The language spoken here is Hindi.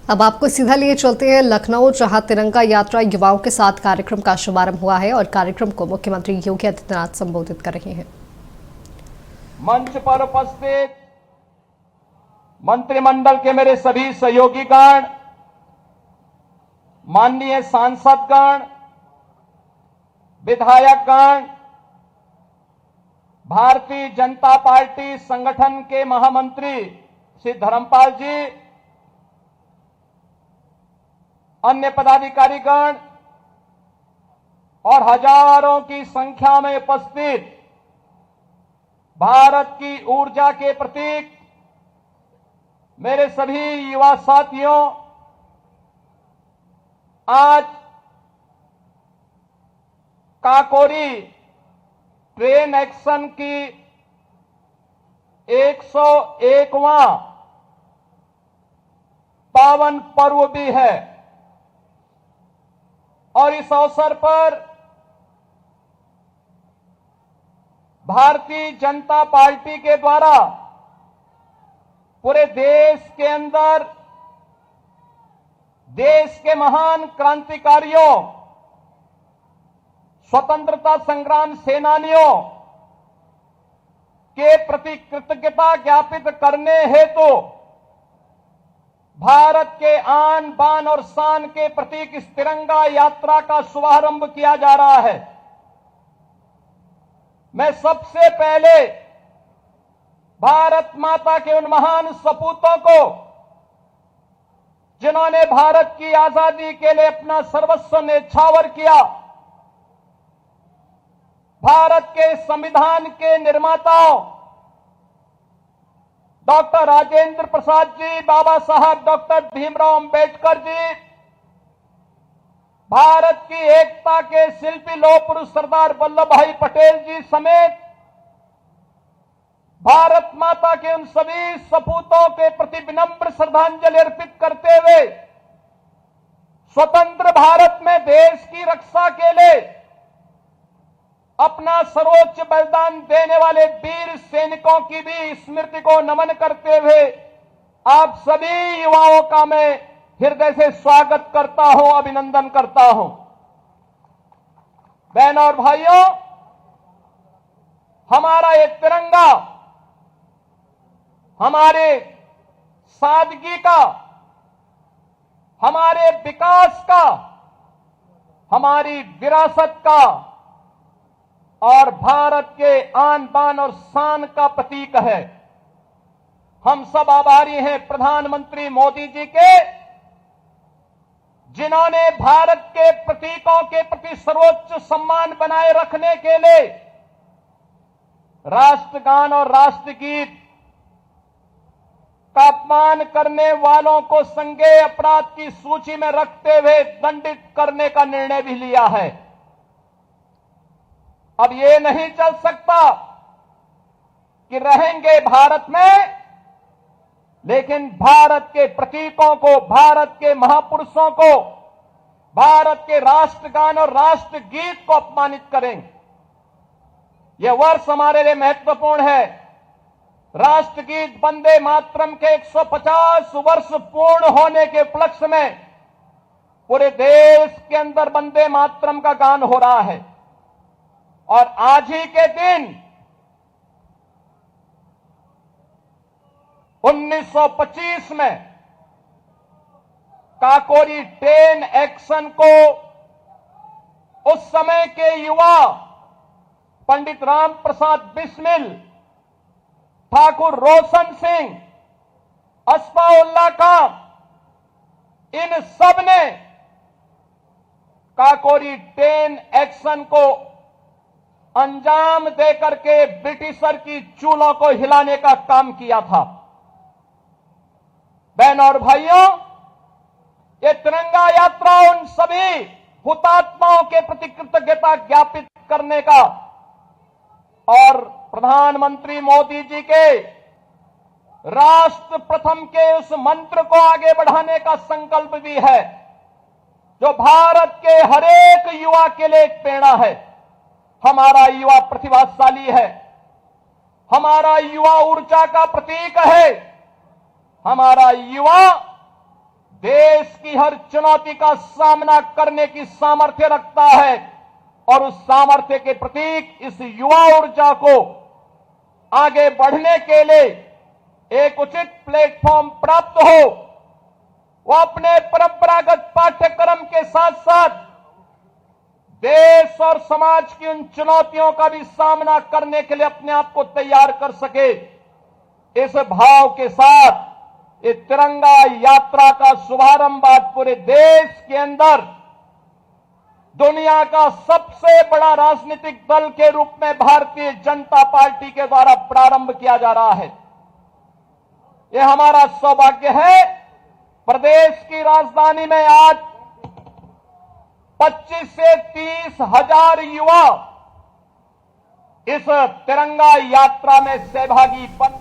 अब आपको सीधा लिए चलते हैं लखनऊ, जहां तिरंगा यात्रा युवाओं के साथ कार्यक्रम का शुभारंभ हुआ है और कार्यक्रम को मुख्यमंत्री योगी आदित्यनाथ संबोधित कर रहे हैं। मंच पर उपस्थित मंत्रिमंडल के मेरे सभी सहयोगीगण, माननीय सांसदगण, विधायकगण, भारतीय जनता पार्टी संगठन के महामंत्री श्री धर्मपाल जी, अन्य पदाधिकारीगण और हजारों की संख्या में उपस्थित भारत की ऊर्जा के प्रतीक मेरे सभी युवा साथियों, आज काकोरी ट्रेन एक्शन की 101वां पावन पर्व भी है और इस अवसर पर भारतीय जनता पार्टी के द्वारा पूरे देश के अंदर देश के महान क्रांतिकारियों, स्वतंत्रता संग्राम सेनानियों के प्रति कृतज्ञता ज्ञापित करने हेतु भारत के आन बान और शान के प्रतीक इस तिरंगा यात्रा का शुभारंभ किया जा रहा है। मैं सबसे पहले भारत माता के उन महान सपूतों को, जिन्होंने भारत की आजादी के लिए अपना सर्वस्व न्यौछावर किया, भारत के संविधान के निर्माताओं डॉक्टर राजेंद्र प्रसाद जी, बाबा साहब डॉक्टर भीमराव अंबेडकर जी, भारत की एकता के शिल्पी लौह पुरुष सरदार वल्लभ भाई पटेल जी समेत भारत माता के उन सभी सपूतों के प्रति विनम्र श्रद्धांजलि अर्पित करते हुए स्वतंत्र भारत में देश की रक्षा के लिए अपना सर्वोच्च बलिदान देने वाले वीर सैनिकों की भी स्मृति को नमन करते हुए आप सभी युवाओं का मैं हृदय से स्वागत करता हूं, अभिनंदन करता हूं। बहनों और भाइयों, हमारा ये तिरंगा हमारे सादगी का, हमारे विकास का, हमारी विरासत का और भारत के आन बान और शान का प्रतीक है। हम सब आभारी हैं प्रधानमंत्री मोदी जी के, जिन्होंने भारत के प्रतीकों के प्रति सर्वोच्च सम्मान बनाए रखने के लिए राष्ट्रगान और राष्ट्रगीत का अपमान करने वालों को संज्ञेय अपराध की सूची में रखते हुए दंडित करने का निर्णय भी लिया है। अब ये नहीं चल सकता कि रहेंगे भारत में, लेकिन भारत के प्रतीकों को, भारत के महापुरुषों को, भारत के राष्ट्रगान और राष्ट्रगीत को अपमानित करेंगे। यह वर्ष हमारे लिए महत्वपूर्ण है। राष्ट्रगीत वंदे मातरम के 150 वर्ष पूर्ण होने के उपलक्ष्य में पूरे देश के अंदर वंदे मातरम का गान हो रहा है और आज ही के दिन 1925 में काकोरी ट्रेन एक्शन को उस समय के युवा पंडित राम प्रसाद बिस्मिल, ठाकुर रोशन सिंह, अस्फाउल्लाह खां, इन सब ने काकोरी ट्रेन एक्शन को अंजाम देकर के ब्रिटिशर की चूलों को हिलाने का काम किया था। बहनों और भाइयों, ये तिरंगा यात्रा उन सभी हुतात्माओं के प्रति कृतज्ञता ज्ञापित करने का और प्रधानमंत्री मोदी जी के राष्ट्र प्रथम के उस मंत्र को आगे बढ़ाने का संकल्प भी है, जो भारत के हर एक युवा के लिए एक प्रेरणा है। हमारा युवा प्रतिभाशाली है, हमारा युवा ऊर्जा का प्रतीक है, हमारा युवा देश की हर चुनौती का सामना करने की सामर्थ्य रखता है और उस सामर्थ्य के प्रतीक इस युवा ऊर्जा को आगे बढ़ने के लिए एक उचित प्लेटफॉर्म प्राप्त हो, वो अपने परंपरागत पाठ्यक्रम के साथ साथ देश और समाज की उन चुनौतियों का भी सामना करने के लिए अपने आप को तैयार कर सके। इस भाव के साथ ये तिरंगा यात्रा का शुभारंभ आज पूरे देश के अंदर दुनिया का सबसे बड़ा राजनीतिक दल के रूप में भारतीय जनता पार्टी के द्वारा प्रारंभ किया जा रहा है। यह हमारा सौभाग्य है। प्रदेश की राजधानी में आज 25 से 30 हजार युवा इस तिरंगा यात्रा में सहभागी बन